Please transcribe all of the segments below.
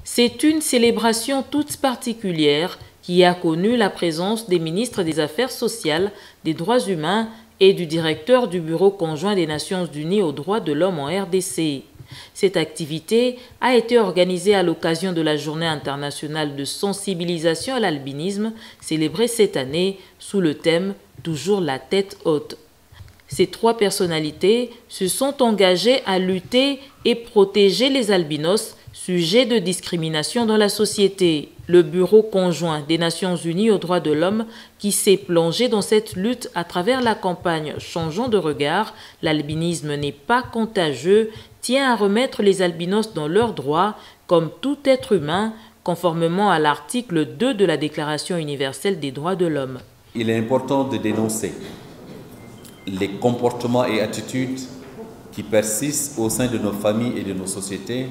C'est une célébration toute particulière qui a connu la présence des ministres des Affaires sociales, des droits humains et du directeur du Bureau conjoint des Nations Unies aux droits de l'homme en RDC. Cette activité a été organisée à l'occasion de la Journée internationale de sensibilisation à l'albinisme, célébrée cette année sous le thème « Toujours la tête haute ». Ces trois personnalités se sont engagées à lutter et protéger les albinos, sujets de discrimination dans la société. Le Bureau conjoint des Nations Unies aux droits de l'homme, qui s'est plongé dans cette lutte à travers la campagne « Changeons de regard, l'albinisme n'est pas contagieux », tient à remettre les albinos dans leurs droits comme tout être humain, conformément à l'article 2 de la Déclaration universelle des droits de l'homme. Il est important de dénoncer les comportements et attitudes qui persistent au sein de nos familles et de nos sociétés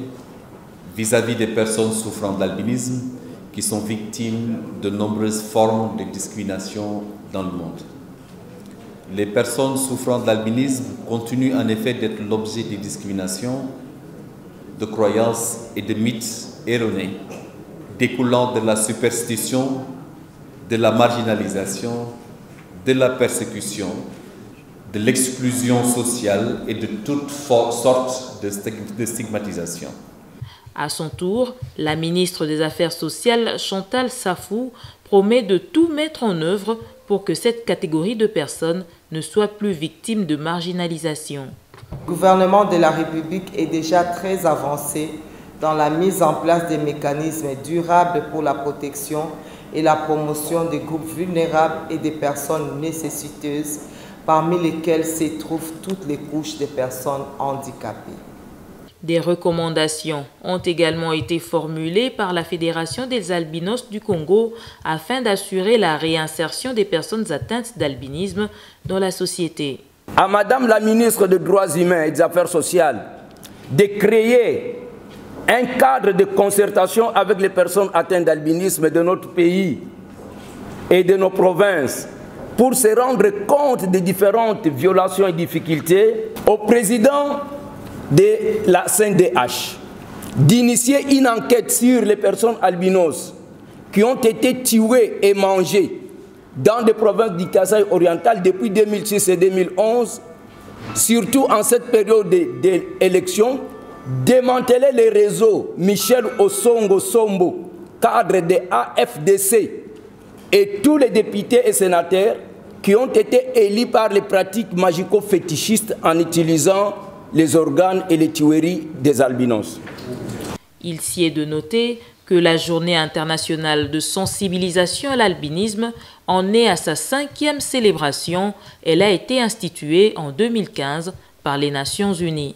vis-à-vis des personnes souffrant d'albinisme qui sont victimes de nombreuses formes de discrimination dans le monde. Les personnes souffrant d'albinisme continuent en effet d'être l'objet de discriminations, de croyances et de mythes erronés découlant de la superstition, de la marginalisation, de la persécution, de l'exclusion sociale et de toutes sortes de stigmatisation. À son tour, la ministre des Affaires sociales, Chantal Safou, promet de tout mettre en œuvre pour que cette catégorie de personnes ne soit plus victime de marginalisation. Le gouvernement de la République est déjà très avancé dans la mise en place des mécanismes durables pour la protection et la promotion des groupes vulnérables et des personnes nécessiteuses, parmi lesquelles se trouvent toutes les couches des personnes handicapées. Des recommandations ont également été formulées par la Fédération des albinos du Congo afin d'assurer la réinsertion des personnes atteintes d'albinisme dans la société. À Madame la ministre des Droits humains et des Affaires sociales de créer un cadre de concertation avec les personnes atteintes d'albinisme de notre pays et de nos provinces pour se rendre compte des différentes violations et difficultés. Au président de la CNDH d'initier une enquête sur les personnes albinos qui ont été tuées et mangées dans des provinces du Kasaï oriental depuis 2006 et 2011, surtout en cette période d'élection, démanteler les réseaux Michel Osongo Sombo, cadre de AFDC, et tous les députés et sénateurs qui ont été élus par les pratiques magico-fétichistes en utilisant les organes et les tueries des albinos. Il s'y est de noter que la Journée internationale de sensibilisation à l'albinisme en est à sa 5e célébration. Elle a été instituée en 2015 par les Nations Unies.